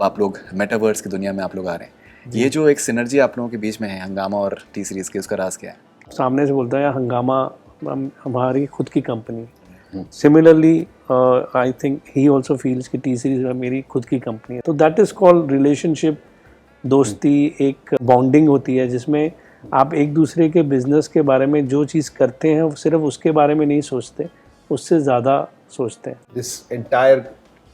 आप लोग मेटावर्स की दुनिया में आप लोग आ रहे हैं, ये जो एक सिनर्जी आप लोगों के बीच में है हंगामा और टी सीरीज के, उसका राज क्या है? सामने से बोलता है हंगामा हमारी खुद की company. Similarly I think he also feels कि टी सीरीज मेरी खुद की कंपनी है। तो दैट इज़ कॉल्ड रिलेशनशिप, दोस्ती, एक बॉन्डिंग होती है जिसमें आप एक दूसरे के बिजनेस के बारे में जो चीज़ करते हैं सिर्फ उसके बारे में नहीं सोचते, उससे ज़्यादा सोचते हैं। This entire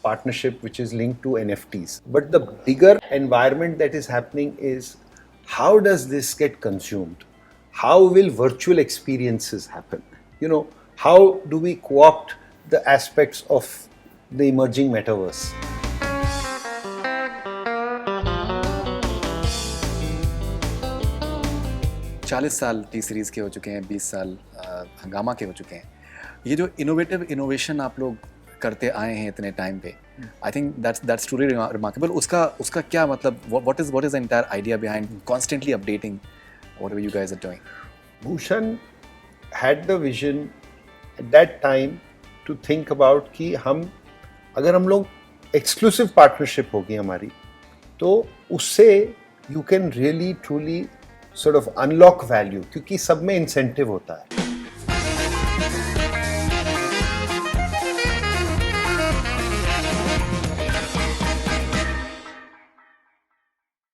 partnership which is linked to NFTs. But the bigger environment that is happening is how does this get consumed? How will virtual experiences happen? You know, how do we co-opt the aspects of the emerging metaverse? चालीस साल T series के हो चुके हैं, 20 साल हंगामा के हो चुके हैं। ये जो इनोवेशन आप लोग करते आए हैं इतने टाइम पे, I think that's truly remarkable. उसका क्या मतलब, what is the entire idea behind constantly updating whatever you guys are doing? Bhushan had the vision at that time to think about कि अगर हम लोग एक्सक्लूसिव पार्टनरशिप होगी हमारी, तो उससे you can really truly sort of unlock value, क्योंकि सब में इंसेंटिव होता है।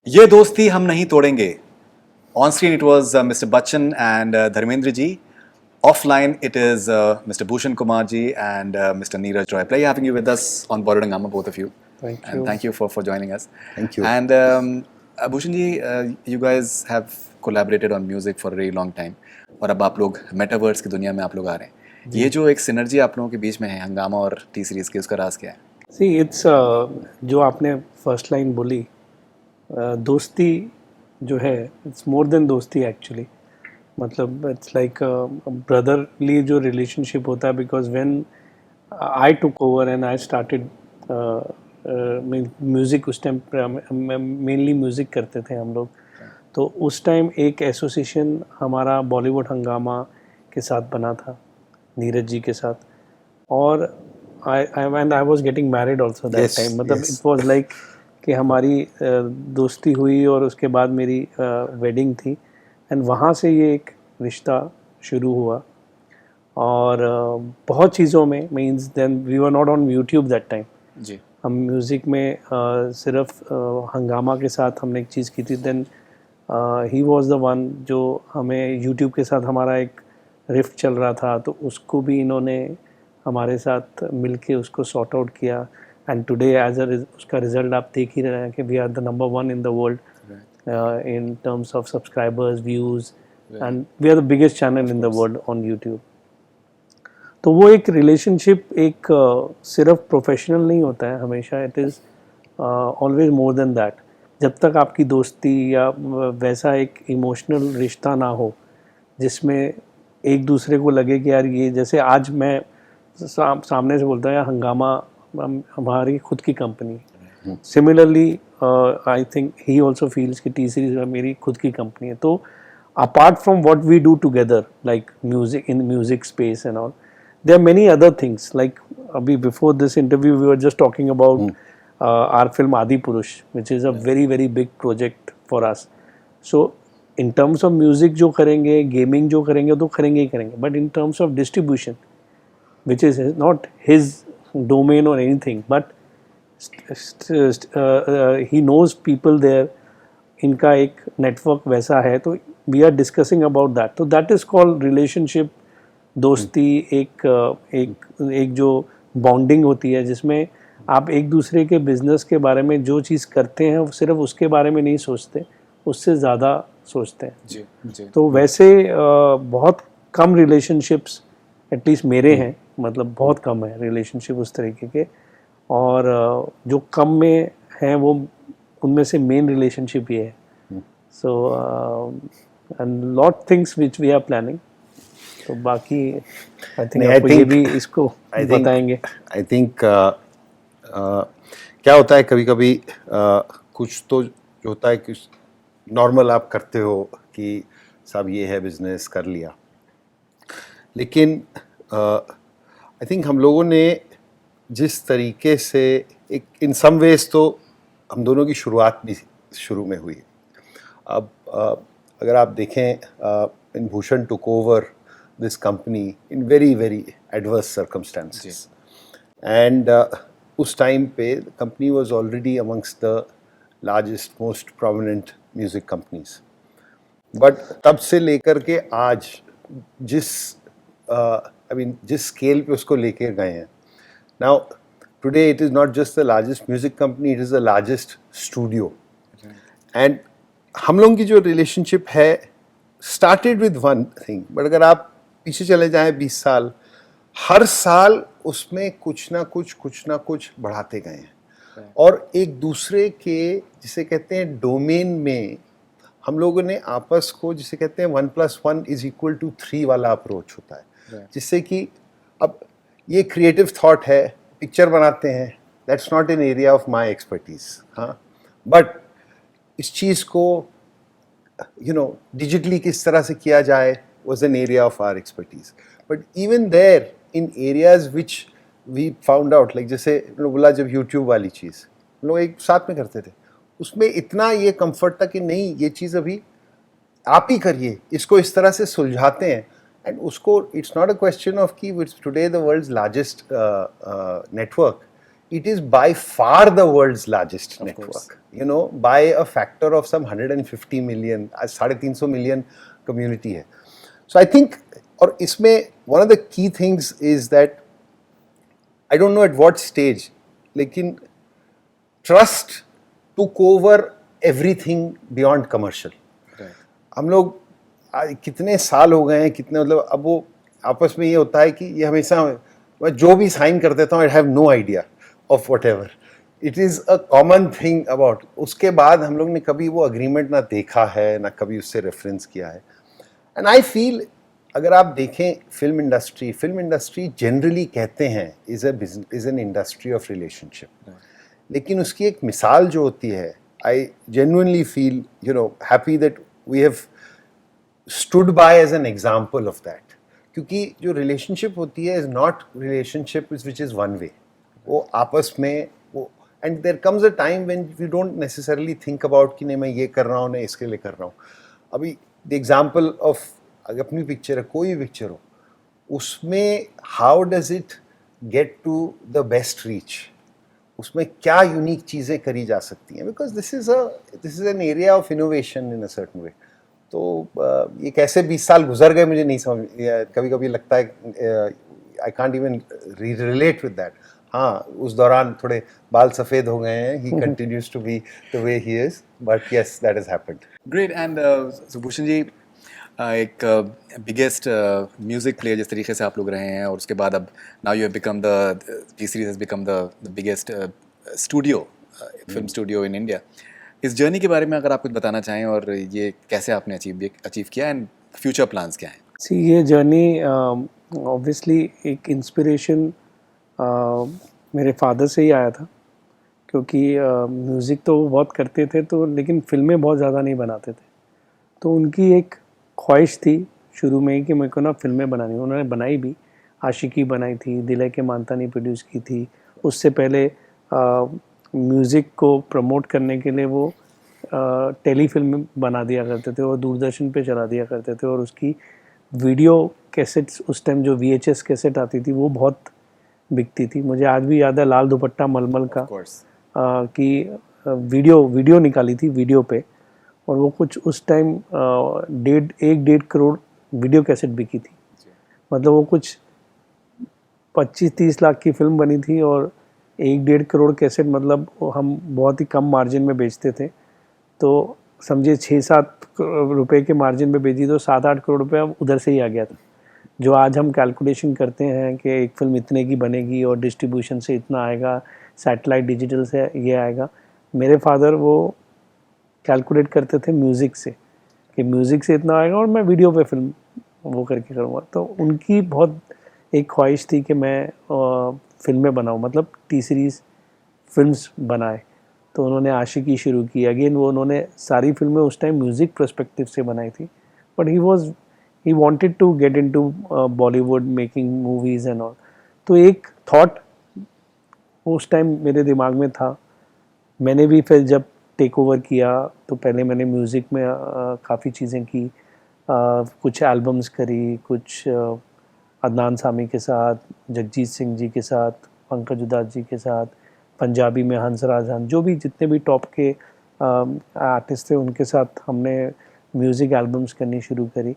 ये दोस्ती हम नहीं तोड़ेंगे। On screen it was mister Bachchan and Dharmendra ji. Offline, it is Mr. Bhushan Kumar ji and Mr. Neeraj Roy. Pleasure having you with us on Borrowed Hungama, both of you. Thank you. And thank you for joining us. Thank you. And Bhushan ji, you guys have collaborated on music for a very long time. और अब आप लोग metaverse की दुनिया में आप लोग आ रहे हैं. ये जो एक सिनर्जी आप लोगों के बीच में है हंगामा और टी सीरीज़ के, उसका राज क्या है? See, it's जो आपने फर्स्ट लाइन बोली, दोस्ती जो है, इट्स मोर देन दोस्ती एक्चुअली। मतलब इट्स लाइक ब्रदरली जो रिलेशनशिप होता है, because when I took over and I started music, उस टाइम मेनली म्यूज़िक करते थे हम लोग, तो उस टाइम एक एसोसिएशन हमारा बॉलीवुड हंगामा के साथ बना था, नीरज जी के साथ। और I was getting married also that time. मतलब इट वॉज लाइक कि हमारी दोस्ती हुई और उसके बाद मेरी वेडिंग थी, एंड वहाँ से ये एक रिश्ता शुरू हुआ। और बहुत चीज़ों में means then we were not on YouTube that time जी। हम म्यूज़िक में सिर्फ हंगामा के साथ हमने एक चीज़ की थी। Then he was the one जो हमें यूट्यूब के साथ हमारा एक रिफ्ट चल रहा था, तो उसको भी इन्होंने हमारे साथ मिलके उसको सॉर्ट आउट किया। एंड टुडे एज उसका रिजल्ट आप देख ही रहे हैं कि we are the number 1 in the world in terms of subscribers, views, and we are the biggest channel in the world on YouTube. तो वो एक रिलेशनशिप एक सिर्फ प्रोफेशनल नहीं होता है हमेशा, it is always more than that. जब तक आपकी दोस्ती या वैसा एक इमोशनल रिश्ता ना हो जिसमें एक दूसरे को लगे कि यार ये, जैसे आज मैं सामने से बोलता है हंगामा हमारी खुद की company. Similarly I think he also feels कि टी सीरीज मेरी खुद की कंपनी है। तो apart from what we do together like music, in music space and all, there are many other things. Like अभी before this interview we were just talking about our film Adipurush, which is a very very big project for us. So in terms of music जो करेंगे, gaming जो करेंगे, तो करेंगे ही करेंगे, but in terms of distribution which is not his domain और anything, but he knows people there, इनका एक नेटवर्क वैसा है, तो we are discussing about that. तो दैट इज़ कॉल्ड रिलेशनशिप, दोस्ती, एक जो बॉन्डिंग होती है जिसमें आप एक दूसरे के बिजनेस के बारे में जो चीज़ करते हैं सिर्फ उसके बारे में नहीं सोचते, उससे ज़्यादा सोचते हैं। जी जी। तो वैसे बहुत कम रिलेशनशिप्स एटलीस्ट मेरे हैं, मतलब बहुत कम है रिलेशनशिप उस तरीके के। और जो कम में हैं वो उनमें से मेन रिलेशनशिप ये है। So and lot things which we are planning. तो बाकी आई थिंक आपको ये भी इसको बताएंगे। आई थिंक क्या होता है कभी कभी कुछ तो जो होता है कि नॉर्मल आप करते हो कि साहब ये है बिजनेस कर लिया, लेकिन आई थिंक हम लोगों ने जिस तरीके से एक इन सम वेज तो हम दोनों की शुरुआत भी शुरू में हुई। अब अगर आप देखें in Bhushan took over this company in very very adverse circumstances and उस टाइम पे company was already amongst the largest most prominent music companies, but तब से लेकर के आज जिस जिस स्केल पे उसको लेकर गए हैं, now today it is not just the largest music company, it is the largest studio. And हम लोगों की जो रिलेशनशिप है started with one thing, but अगर आप पीछे चले जाएं 20 साल, हर साल उसमें कुछ ना कुछ बढ़ाते गए हैं और एक दूसरे के जिसे कहते हैं डोमेन में हम लोगों ने आपस को जिसे कहते हैं 1+1=3 वाला अप्रोच होता है, जिससे कि अब ये क्रिएटिव थॉट है, पिक्चर बनाते हैं, that's not an area of my expertise, हाँ, बट इस चीज़ को डिजिटली किस तरह से किया जाए was an area of our expertise. But even there, in areas which we found out, like जैसे बोला जब YouTube वाली चीज़ हम लोग एक साथ में करते थे, उसमें इतना ये कंफर्ट था कि नहीं ये चीज़ अभी आप ही करिए, इसको इस तरह से सुलझाते हैं। एंड उसको it's not a question of कि it's today the world's largest network, it is by far the world's largest network, by a factor of some 150 million, 350 million community है। So I think, और इसमें one of the key things is that I don't know at what stage, लेकिन trust took over everything beyond commercial। हम लोग कितने साल हो गए हैं, कितने मतलब अब वो आपस में ये होता है कि ये हमेशा मैं जो भी साइन कर देता हूँ, I have no idea of whatever, it is a common thing about। उसके बाद हम लोग ने कभी वो अग्रीमेंट ना देखा है ना कभी उससे रेफरेंस किया है। एंड आई फील अगर आप देखें फिल्म इंडस्ट्री जनरली कहते हैं is an industry of relationship, लेकिन उसकी एक मिसाल जो होती है, I genuinely feel happy that we have stood by as an example of that, क्योंकि जो रिलेशनशिप होती है is not relationship which is one way, वो आपस में वो, and there comes a time when we don't necessarily think about कि नहीं मैं ये कर रहा हूँ, नहीं इसके लिए कर रहा हूँ। अभी द एग्जाम्पल ऑफ अगर अपनी पिक्चर है, कोई भी पिक्चर हो, उसमें how does it get to the best reach, उसमें क्या यूनिक चीज़ें करी जा सकती हैं, because this is an area of innovation in a certain way. तो ये कैसे 20 साल गुजर गए मुझे नहीं समझ, कभी कभी लगता है I can't even relate with that. हाँ, उस दौरान थोड़े बाल सफ़ेद हो गए हैं, he continues to be the way he is, but yes that has happened. Great. And Bhushan ji, एक बिगेस्ट म्यूज़िक प्लेयर जिस तरीके से आप लोग रहे हैं, और उसके बाद अब now you have become the T series has become the biggest studio film studio in India. इस जर्नी के बारे में अगर आप कुछ बताना चाहें, और ये कैसे आपने अचीव किया, एंड फ्यूचर प्लान्स क्या हैं? सी, ये जर्नी ऑब्वियसली एक इंस्पिरेशन मेरे फादर से ही आया था, क्योंकि म्यूज़िक तो वो बहुत करते थे, तो लेकिन फिल्में बहुत ज़्यादा नहीं बनाते थे। तो उनकी एक ख्वाहिश थी शुरू में ही कि मेरे को ना फिल्में बनानी। उन्होंने बनाई भी, आशिकी बनाई थी, दिल है के मानता नहीं प्रोड्यूस की थी। उससे पहले म्यूज़िक को प्रमोट करने के लिए वो टेलीफिल्म बना दिया करते थे और दूरदर्शन पे चला दिया करते थे, और उसकी वीडियो कैसेट्स उस टाइम जो VHS कैसेट आती थी वो बहुत बिकती थी। मुझे आज भी याद है लाल दुपट्टा मलमल का कि वीडियो निकाली थी वीडियो पे, और वो कुछ उस टाइम 1.5 करोड़ वीडियो कैसेट बिकी थी। मतलब वो कुछ 25-30 लाख की फिल्म बनी थी और 1.5 करोड़ कैसेट, मतलब हम बहुत ही कम मार्जिन में बेचते थे। तो समझिए 6-7 रुपए के मार्जिन में बेची तो 7-8 करोड़ रुपये उधर से ही आ गया था। जो आज हम कैलकुलेशन करते हैं कि एक फिल्म इतने की बनेगी और डिस्ट्रीब्यूशन से इतना आएगा, सैटेलाइट डिजिटल से ये आएगा, मेरे फादर वो कैलकुलेट करते थे म्यूज़िक से, कि म्यूज़िक से इतना आएगा और मैं वीडियो पे फिल्म वो करके करूँगा। तो उनकी बहुत एक ख्वाहिश थी कि मैं फिल्में बनाऊँ, मतलब टी सीरीज़ फिल्म्स बनाए। तो उन्होंने आशिकी शुरू की। अगेन वो उन्होंने सारी फिल्में उस टाइम म्यूज़िक पर्सपेक्टिव से बनाई थी, but he wanted to get into Bollywood, making movies and all. तो एक थॉट उस टाइम मेरे दिमाग में था मैंने भी फिर जब टेक ओवर किया तो पहले मैंने म्यूज़िक में काफ़ी चीज़ें की, कुछ एल्बम्स करी, कुछ अदनान सामी के साथ, जगजीत सिंह जी के साथ, पंकज उधास जी के साथ, पंजाबी में हंसराज हंस, जो भी जितने भी टॉप के आर्टिस्ट थे उनके साथ हमने म्यूज़िक एल्बम्स करनी शुरू करी।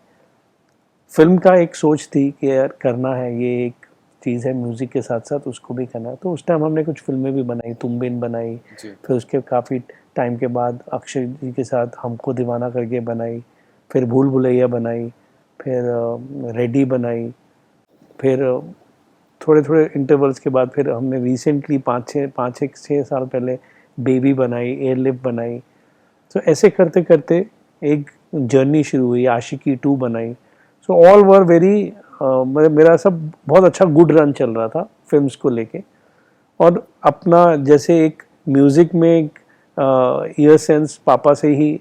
फिल्म का एक सोच थी कि यार करना है, ये एक चीज़ है म्यूज़िक के साथ साथ उसको भी करना है। तो उस टाइम हमने कुछ फिल्में भी बनाई, तुम बिन बनाई, फिर उसके काफ़ी टाइम के बाद अक्षय जी के साथ हमको दीवाना करके बनाई, फिर भूल भुलैया बनाई, फिर रेडी बनाई, फिर थोड़े थोड़े इंटरवल्स के बाद फिर हमने रिसेंटली 5-6 साल पहले बेबी बनाई, एयरलिफ्ट बनाई। तो ऐसे करते करते एक जर्नी शुरू हुई, आशिकी 2 बनाई। सो ऑल वर वेरी, मेरा सब बहुत अच्छा गुड रन चल रहा था फिल्म्स को लेके। और अपना जैसे एक म्यूज़िक में एक ईयर सेंस पापा से ही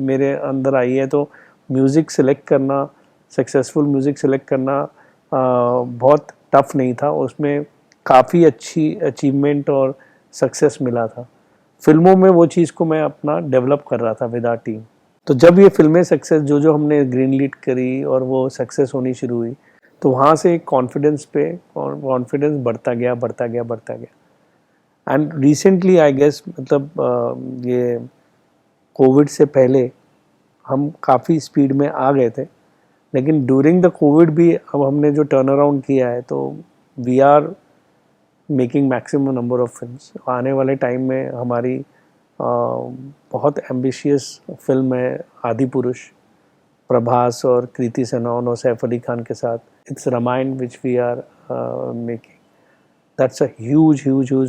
मेरे अंदर आई है, तो म्यूज़िक सेलेक्ट करना, सक्सेसफुल म्यूज़िक सेलेक्ट करना बहुत टफ नहीं था, उसमें काफ़ी अच्छी अचीवमेंट और सक्सेस मिला था। फिल्मों में वो चीज़ को मैं अपना डेवलप कर रहा था विद आवर टीम। तो जब ये फिल्में सक्सेस जो हमने ग्रीन लीड करी और वो सक्सेस होनी शुरू हुई, तो वहाँ से एक कॉन्फिडेंस बढ़ता गया। एंड रिसेंटली आई गेस, मतलब ये कोविड से पहले हम काफ़ी स्पीड में आ गए थे, लेकिन ड्यूरिंग द कोविड भी अब हमने जो टर्न अराउंड किया है, तो we are making maximum number of films. आने वाले टाइम में हमारी बहुत एम्बिशियस फिल्म है आदि पुरुष, प्रभास और कृति सेनन और सैफ अली खान के साथ। It's Ramayana which we are making, that's a huge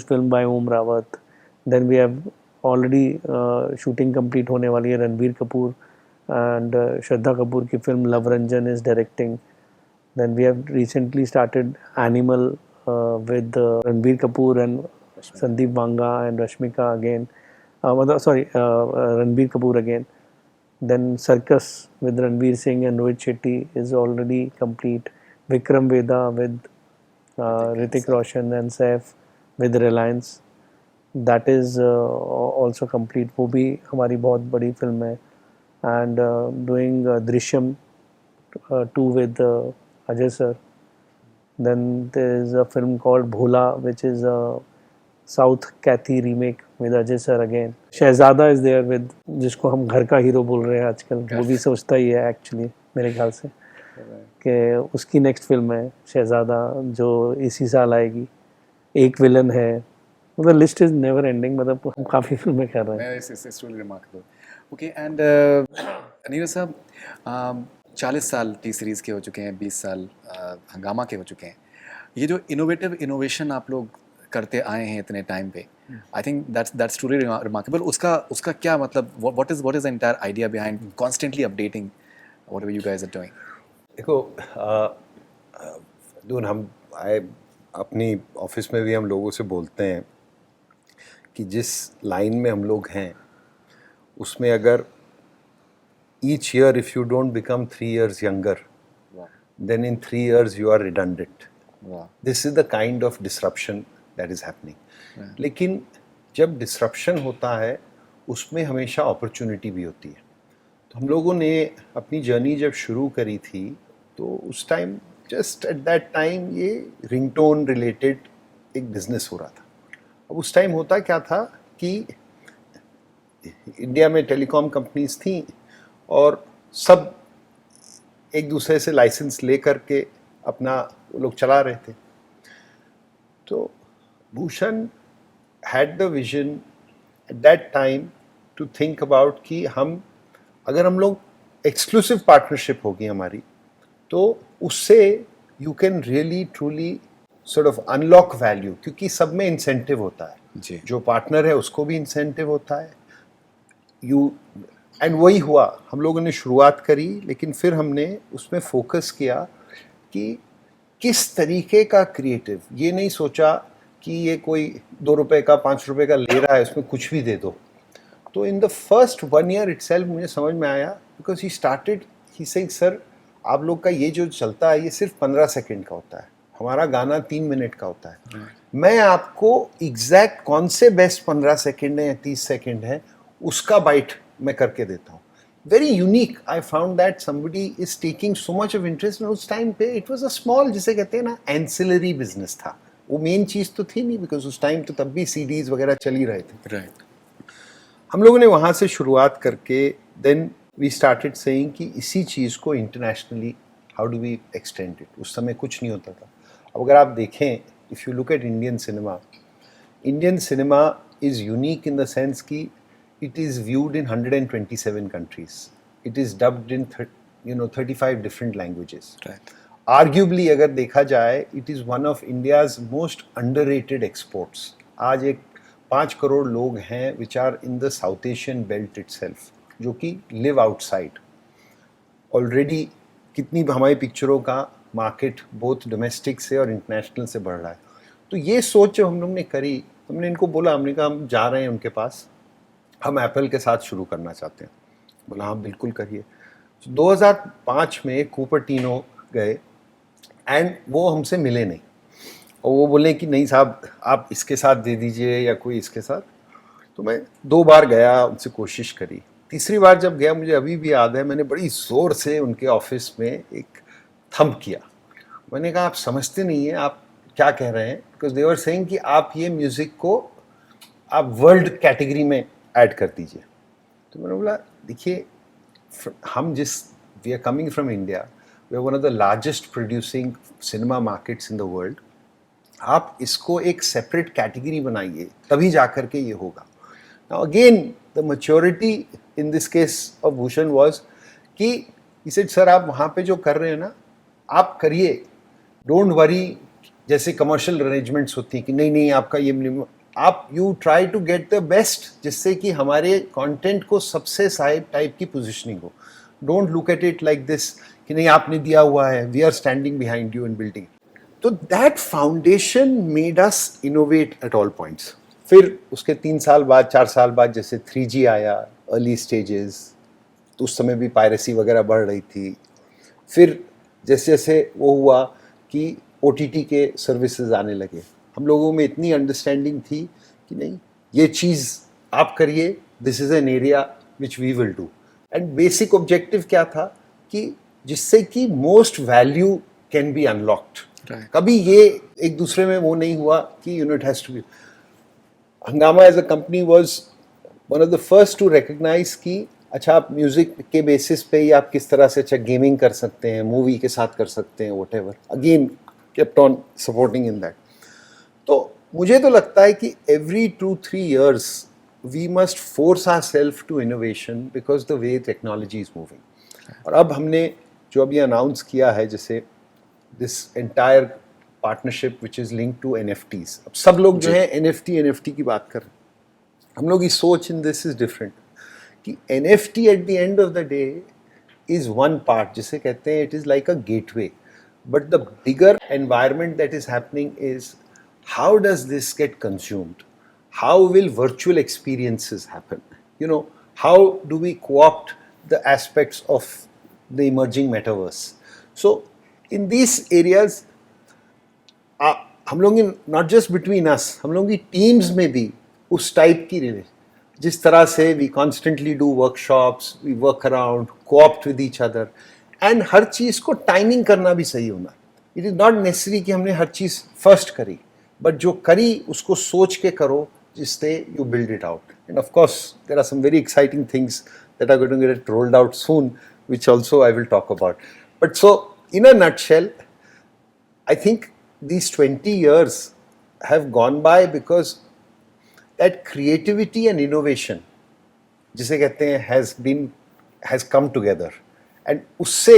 film by Om Rawat. Then we have already shooting complete होने वाली है, रणबीर कपूर and श्रद्धा कपूर की film love Ranjan is directing. Then we have recently started Animal with Ranbir Kapoor and Sandeep Vanga and Rashmika again. Ranbir Kapoor again. Then Circus with Ranveer Singh and Rohit Shetty is already complete. Vikram Vedha with Hrithik Roshan and Saif with Reliance, that is also complete. वो भी हमारी बहुत बड़ी film है. And doing Drishyam 2 with Ajay sir. Then there is a film called Bhola, which is a South Kathy remake with Ajay sir again. Shahzada is there with, जिसको हम घर का हीरो बोल रहे हैं आजकल, वो भी सोचता ही है एक्चुअली मेरे ख्याल से कि उसकी नेक्स्ट फिल्म है शहजादा, जो इसी साल आएगी. एक विलन है, मतलब लिस्ट इज नेवर एंडिंग, मतलब हम काफ़ी फिल्में कर रहे हैं. It's truly remarkable. Okay, and Neeraj साहब, 40 साल टी सीरीज़ के हो चुके हैं, 20 साल हंगामा के हो चुके हैं. ये जो इनोवेशन आप लोग करते आए हैं इतने टाइम पे, I think that's truly remarkable. उसका क्या मतलब, what is the entire idea behind constantly updating whatever you guys are doing? देखो दून, हम अपनी ऑफिस में भी हम लोगों से बोलते हैं कि जिस लाइन में हम लोग हैं उसमें अगर each year if you don't become 3 years younger, then in 3 years you are redundant. This is the kind of disruption that is happening. लेकिन जब disruption होता है उसमें हमेशा opportunity भी होती है. तो हम लोगों ने अपनी जर्नी जब शुरू करी थी तो उस time just eight that time ये रिंगटोन रिलेटेड एक बिजनेस हो रहा था. अब उस टाइम होता क्या था कि इंडिया में टेलीकॉम कंपनीज थी और सब एक दूसरे से लाइसेंस ले करके अपना वो लोग चला रहे थे. तो Bhushan had the vision at that time to think about कि अगर हम लोग एक्सक्लूसिव पार्टनरशिप होगी हमारी, तो उससे you can really truly sort of unlock value, क्योंकि सब में इंसेंटिव होता है जी. जो पार्टनर है उसको भी इंसेंटिव होता है. एंड वही हुआ, हम लोगों ने शुरुआत करी, लेकिन फिर हमने उसमें फोकस किया कि किस तरीके का क्रिएटिव. ये नहीं सोचा कि ये कोई 2 रुपए का 5 रुपए का ले रहा है उसमें कुछ भी दे दो. तो in the first 1 year itself मुझे समझ में आया, बिकॉज ही सेइंग सर आप लोग का ये जो चलता है ये सिर्फ 15 सेकंड का होता है, हमारा गाना 3 मिनट का होता है. मैं आपको एग्जैक्ट कौन से बेस्ट 15 सेकंड है या 30 सेकंड है उसका बाइट मैं करके देता हूँ. Very unique. I found that somebody is taking so much of interest. उस टाइम पे इट वाज अ स्मॉल, जिसे कहते हैं ना, एंसिलरी बिजनेस था. वो मेन चीज़ तो थी नहीं, बिकॉज उस टाइम तो तब भी सीडीज वगैरह चल ही रहे थे. राइट. हम लोगों ने वहाँ से शुरुआत करके देन वी स्टार्टेड सेइंग कि इसी चीज़ को internationally how do we extend it. उस समय कुछ नहीं होता था. अब अगर आप देखें, if you look at Indian cinema is unique in the sense कि it is viewed in 127 countries. It is dubbed in 35 different languages. Right. Arguably अगर देखा जाए, it is one of India's most underrated exports. आज एक 5 करोड़ लोग हैं which are in the South Asian belt itself, जो कि live outside. Already कितनी हमारी पिक्चरों का मार्केट बोथ डोमेस्टिक से और इंटरनेशनल से बढ़ रहा है. तो ये सोच जो हम लोग ने करी, हमने इनको बोला, हमने कहा हम जा रहे हैं उनके पास, हम एप्पल के साथ शुरू करना चाहते हैं. बोला हाँ बिल्कुल करिए. 2005 में कुपर्टिनो गए एंड वो हमसे मिले नहीं, और वो बोले कि नहीं साहब आप इसके साथ दे दीजिए या कोई इसके साथ. तो मैं 2 बार गया, उनसे कोशिश करी. तीसरी बार जब गया, मुझे अभी भी याद है, मैंने बड़ी ज़ोर से उनके ऑफिस में एक थंब किया. मैंने कहा आप समझते नहीं हैं आप क्या कह रहे हैं, बिकॉज दे वर सेइंग कि आप ये म्यूज़िक को आप वर्ल्ड कैटेगरी में ऐड कर दीजिए. तो मैंने बोला देखिए, हम we are coming from India, we are one of the largest producing cinema markets in the world. आप इसको एक सेपरेट कैटेगरी बनाइए, तभी जा कर के ये होगा. Now again the maturity in this case of Bhushan was कि ही सेड सर आप वहाँ पे जो कर रहे हैं ना, आप करिए, डोंट वरी. जैसे कमर्शियल अरेंजमेंट्स होती हैं कि नहीं आपका ये, आप you try to get the best, जिससे कि हमारे कंटेंट को सबसे टाइप की पोजीशनिंग हो. Don't look at it like this कि नहीं आपने दिया हुआ है, we are standing behind you in building. तो that foundation made us innovate at all points. फिर उसके 3 साल बाद 4 साल बाद जैसे 3G आया, अर्ली स्टेजेस, तो उस समय भी पायरेसी वगैरह बढ़ रही थी. फिर जैसे जैसे वो हुआ कि OTT के सर्विसेज आने लगे, हम लोगों में इतनी अंडरस्टैंडिंग थी कि नहीं ये चीज़ आप करिए, this is an area which we will do. And basic objective क्या था कि जिससे कि most value can be unlocked. कभी ये एक दूसरे में वो नहीं हुआ कि unit has to be. Hungama as a company was one of the first to recognize कि अच्छा आप म्यूज़िक के बेसिस पे ही आप किस तरह से अच्छा गेमिंग कर सकते हैं, मूवी के साथ कर सकते हैं, what ever. Again kept on supporting in that. तो मुझे तो लगता है कि every 2-3 years we must force ourselves to innovation because the way technology is moving. और अब हमने जो अभी अनाउंस किया है, जैसे this entire partnership which is linked to NFTs. अब सब लोग जो है NFT की बात कर रहे हैं. हम लोग की सोच in this is different. कि NFT at the end of the day is one part, जिसे कहते हैं it is like a gateway. But the bigger environment that is happening is how does this get consumed? How will virtual experiences happen? How do we co-opt the aspects of the emerging metaverse? So in these areas, हम लोग not just between us, हम लोग की teams में भी उस type की जिस तरह से we constantly do workshops, we work around, co-opt with each other, and हर चीज़ को timing करना भी सही होना. It is not necessary कि हमने हर चीज़ first करी, बट जो करी उसको सोच के करो, जिससे you build it out. And of course there are some very exciting things that are going to get rolled out soon, which also I will talk about. But so in a nutshell, I think these 20 years have gone by because that creativity and innovation, जिसे कहते हैं, has come together. And उससे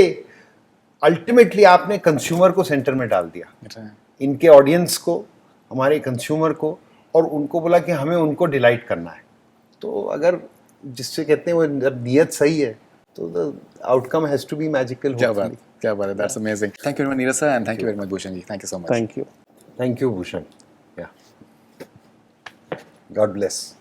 ultimately आपने consumer को centre में डाल दिया, इनके ऑडियंस को, हमारे कंज्यूमर को, और उनको बोला कि हमें उनको डिलाइट करना है. तो अगर जिससे कहते हैं वो जब नियत सही है तो the outcome has to be magical. क्या बात है, that's amazing. Thank you very much Neeraj sir, and thank you very much Bhushan ji. Thank you so much. Thank you Bhushan. Yeah God bless.